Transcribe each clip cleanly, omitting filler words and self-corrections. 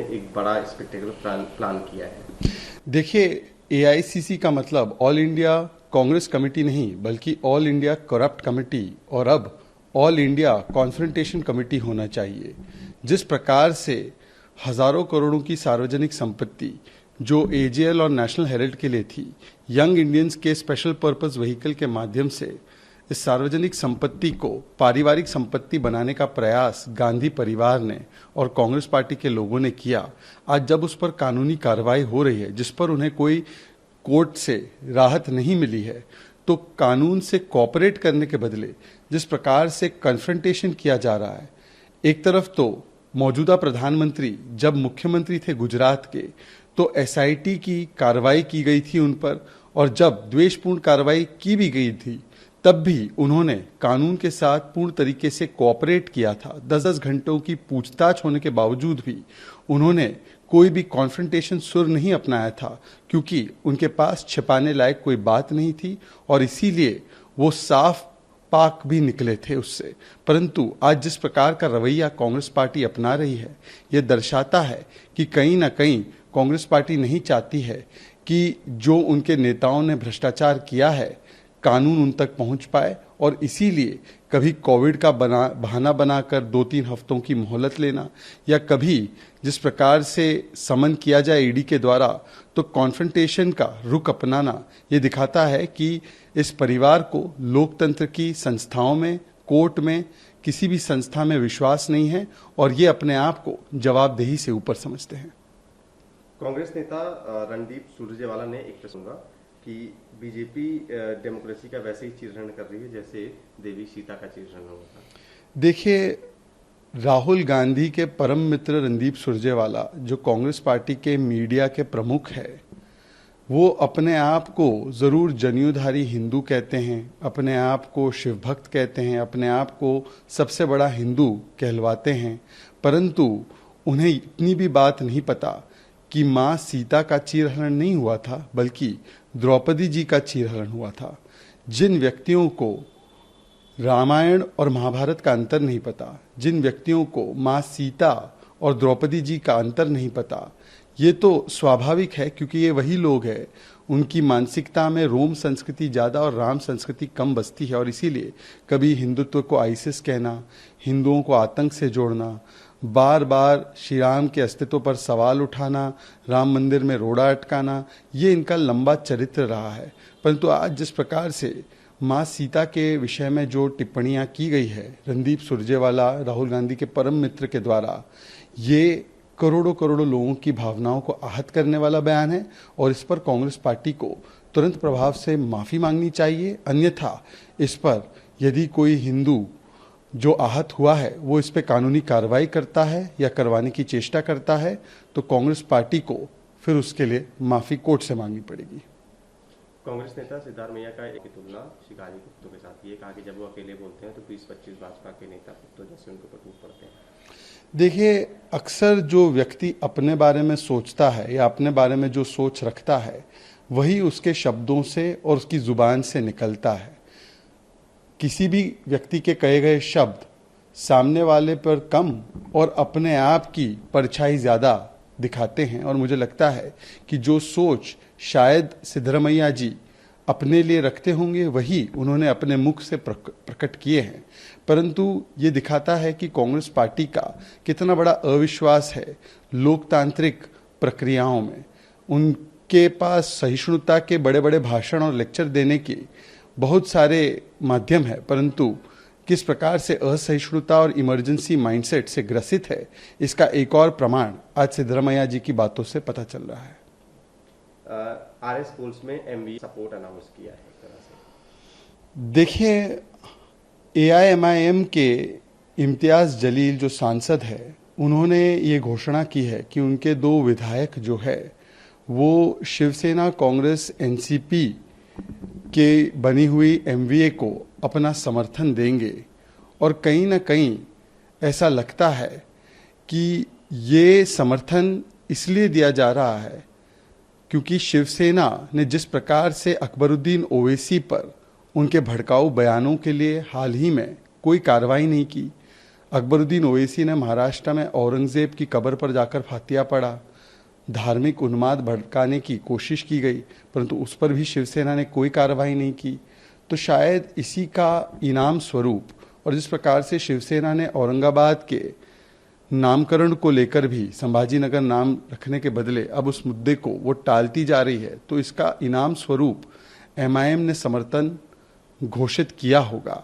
एक बड़ा spectacular plan किया है। देखिए, एआईसीसी का मतलब ऑल इंडिया कांग्रेस कमेटी नहीं बल्कि ऑल इंडिया करप्ट कमेटी और अब ऑल इंडिया कॉन्फ्रंटेशन कमेटी होना चाहिए। जिस प्रकार से हजारों करोड़ों की सार्वजनिक संपत्ति जो एजेएल और नेशनल हेराल्ड के लिए थी, यंग इंडियंस के स्पेशल पर्पस व्हीकल के माध्यम से इस सार्वजनिक संपत्ति को पारिवारिक संपत्ति बनाने का प्रयास गांधी परिवार ने और कांग्रेस पार्टी के लोगों ने किया, आज जब उस पर कानूनी कार्रवाई हो रही है जिस पर उन्हें कोई कोर्ट से राहत नहीं मिली है, तो कानून से कोऑपरेट करने के बदले जिस प्रकार से कन्फ्रंटेशन किया जा रहा है, एक तरफ तो मौजूदा प्रधानमंत्री जब मुख्यमंत्री थे गुजरात के तो एसआईटी की कार्रवाई की गई थी उन पर, और जब द्वेषपूर्ण कार्रवाई की भी गई थी तब भी उन्होंने कानून के साथ पूर्ण तरीके से कोऑपरेट किया था। 10-10 घंटों की पूछताछ होने के बावजूद भी उन्होंने कोई भी कॉन्फ्रंटेशन सुर नहीं अपनाया था, क्योंकि उनके पास छिपाने लायक कोई बात नहीं थी और इसीलिए वो साफ पाक भी निकले थे उससे। परंतु आज जिस प्रकार का रवैया कांग्रेस पार्टी अपना रही है, ये दर्शाता है कि कहीं ना कहीं कांग्रेस पार्टी नहीं चाहती है कि जो उनके नेताओं ने भ्रष्टाचार किया है कानून उन तक पहुंच पाए, और इसीलिए कभी कोविड का बहाना बनाकर 2-3 हफ्तों की मोहलत लेना या कभी जिस प्रकार से समन किया जाए ईडी के द्वारा, तो कॉन्फ्रंटेशन का रुख अपनाना ये दिखाता है कि इस परिवार को लोकतंत्र की संस्थाओं में, कोर्ट में, किसी भी संस्था में विश्वास नहीं है और ये अपने आप को जवाबदेही से ऊपर समझते हैं। कांग्रेस नेता रणदीप सुरजेवाला ने एक प्रश्न कि बीजेपी डेमोक्रेसी का वैसे ही चीरहरण कर रही है जैसे देवी सीता का चीरहरण हुआ था। देखिए, राहुल गांधी के परम मित्र रणदीप सुरजेवाला जो कांग्रेस पार्टी के मीडिया के प्रमुख है, वो अपने आप को जरूर जनेऊधारी हिंदू कहते हैं, अपने आप को शिव भक्त कहते हैं, अपने आप को सबसे बड़ा हिंदू कहलवाते हैं, परंतु उन्हें इतनी भी बात नहीं पता कि माँ सीता का चीरहरण नहीं हुआ था बल्कि द्रौपदी जी का चीरहरण हुआ था। जिन व्यक्तियों को रामायण और महाभारत का अंतर नहीं पता, जिन व्यक्तियों को माँ सीता और द्रौपदी जी का अंतर नहीं पता, ये तो स्वाभाविक है क्योंकि ये वही लोग हैं, उनकी मानसिकता में रोम संस्कृति ज़्यादा और राम संस्कृति कम बसती है, और इसीलिए कभी हिंदुत्व को आईसिस कहना, हिंदुओं को आतंक से जोड़ना, बार बार श्री राम के अस्तित्व पर सवाल उठाना, राम मंदिर में रोड़ा अटकाना, ये इनका लंबा चरित्र रहा है। परंतु आज जिस प्रकार से माँ सीता के विषय में जो टिप्पणियाँ की गई है रणदीप सुरजेवाला, राहुल गांधी के परम मित्र के द्वारा, ये करोड़ों करोड़ों लोगों की भावनाओं को आहत करने वाला बयान है और इस पर कांग्रेस पार्टी को तुरंत प्रभाव से माफ़ी मांगनी चाहिए। अन्यथा इस पर यदि कोई हिंदू जो आहत हुआ है वो इस पे कानूनी कार्रवाई करता है या करवाने की चेष्टा करता है, तो कांग्रेस पार्टी को फिर उसके लिए माफ़ी कोर्ट से मांगनी पड़ेगी। कांग्रेस नेता सिद्धारमैया का एक तुलना शिकारी कुत्तों के साथ ये कहा कि जब वो अकेले बोलते हैं तो 20-25 भाजपा के नेता कुत्तों जैसे उनके ऊपर टूट पड़ते हैं। देखिए, अक्सर जो व्यक्ति अपने बारे में सोचता है या अपने बारे में जो सोच रखता है वही उसके शब्दों से और उसकी जुबान से निकलता है। किसी भी व्यक्ति के कहे गए शब्द सामने वाले पर कम और अपने आप की परछाई ज़्यादा दिखाते हैं, और मुझे लगता है कि जो सोच शायद सिद्धरमैया जी अपने लिए रखते होंगे वही उन्होंने अपने मुख से प्रकट किए हैं। परंतु ये दिखाता है कि कांग्रेस पार्टी का कितना बड़ा अविश्वास है लोकतांत्रिक प्रक्रियाओं में। उनके पास सहिष्णुता के बड़े बड़े भाषण और लेक्चर देने के बहुत सारे माध्यम है, परंतु किस प्रकार से असहिष्णुता और इमरजेंसी माइंडसेट से ग्रसित है, इसका एक और प्रमाण आज सिद्धरमैया जी की बातों से पता चल रहा है। आरएस स्कूल्स में एमबीए सपोर्ट अनाउंस किया है एक तरह से। देखिए, एआईएमआईएम के इम्तियाज जलील जो सांसद है, उन्होंने ये घोषणा की है कि उनके 2 विधायक जो है वो शिवसेना कांग्रेस एनसीपी के बनी हुई एमवीए को अपना समर्थन देंगे, और कहीं ना कहीं ऐसा लगता है कि ये समर्थन इसलिए दिया जा रहा है क्योंकि शिवसेना ने जिस प्रकार से अकबरुद्दीन ओवैसी पर उनके भड़काऊ बयानों के लिए हाल ही में कोई कार्रवाई नहीं की, अकबरुद्दीन ओवैसी ने महाराष्ट्र में औरंगजेब की कब्र पर जाकर फातिया पढ़ा। धार्मिक उन्माद भड़काने की कोशिश की गई, परंतु उस पर भी शिवसेना ने कोई कार्रवाई नहीं की। तो शायद इसी का इनाम स्वरूप, और जिस प्रकार से शिवसेना ने औरंगाबाद के नामकरण को लेकर भी संभाजीनगर नाम रखने के बदले अब उस मुद्दे को वो टालती जा रही है, तो इसका इनाम स्वरूप एमआईएम ने समर्थन घोषित किया होगा।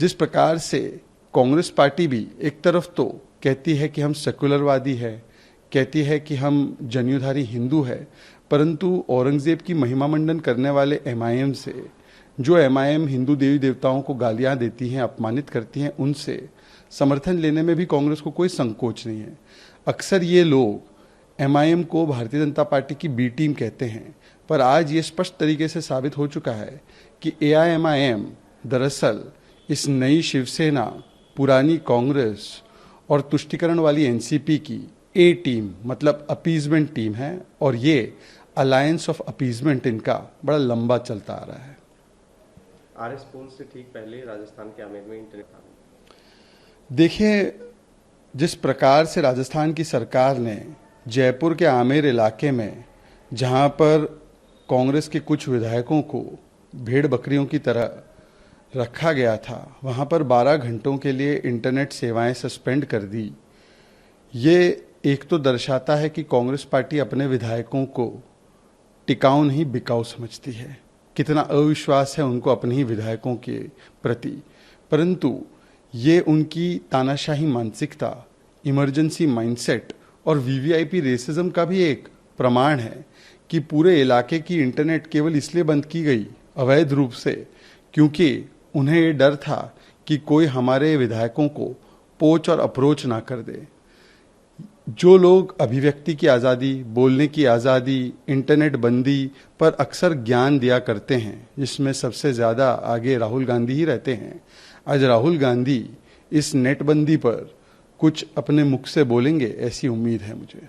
जिस प्रकार से कांग्रेस पार्टी भी एक तरफ तो कहती है कि हम सेकुलरवादी है, कहती है कि हम जनेऊधारी हिंदू है, परंतु औरंगजेब की महिमा मंडन करने वाले एमआईएम से, जो एमआईएम हिंदू देवी देवताओं को गालियां देती हैं, अपमानित करती हैं, उनसे समर्थन लेने में भी कांग्रेस को कोई संकोच नहीं है। अक्सर ये लोग एमआईएम को भारतीय जनता पार्टी की बी टीम कहते हैं, पर आज ये स्पष्ट तरीके से साबित हो चुका है कि एआईएमआईएम दरअसल इस नई शिवसेना, पुरानी कांग्रेस और तुष्टिकरण वाली एनसीपी की ए टीम, मतलब अपीजमेंट टीम है, और ये अलायंस ऑफ अपीजमेंट इनका बड़ा लंबा चलता आ रहा है। आरएस पुल से ठीक पहले राजस्थान के आमेर में इंटरनेट था। देखिए, जिस प्रकार से राजस्थान की सरकार ने जयपुर के आमेर इलाके में, जहां पर कांग्रेस के कुछ विधायकों को भेड़ बकरियों की तरह रखा गया था, वहां पर 12 घंटों के लिए इंटरनेट सेवाएं सस्पेंड कर दी। ये एक तो दर्शाता है कि कांग्रेस पार्टी अपने विधायकों को टिकाऊ नहीं बिकाऊ समझती है, कितना अविश्वास है उनको अपने ही विधायकों के प्रति। परंतु ये उनकी तानाशाही मानसिकता, इमरजेंसी माइंडसेट और वीवीआईपी रेसिज्म का भी एक प्रमाण है कि पूरे इलाके की इंटरनेट केवल इसलिए बंद की गई अवैध रूप से क्योंकि उन्हें ये डर था कि कोई हमारे विधायकों को पोच और अप्रोच ना कर दे। जो लोग अभिव्यक्ति की आज़ादी, बोलने की आज़ादी, इंटरनेट बंदी पर अक्सर ज्ञान दिया करते हैं, जिसमें सबसे ज़्यादा आगे राहुल गांधी ही रहते हैं, आज राहुल गांधी इस नेटबंदी पर कुछ अपने मुख से बोलेंगे, ऐसी उम्मीद है मुझे।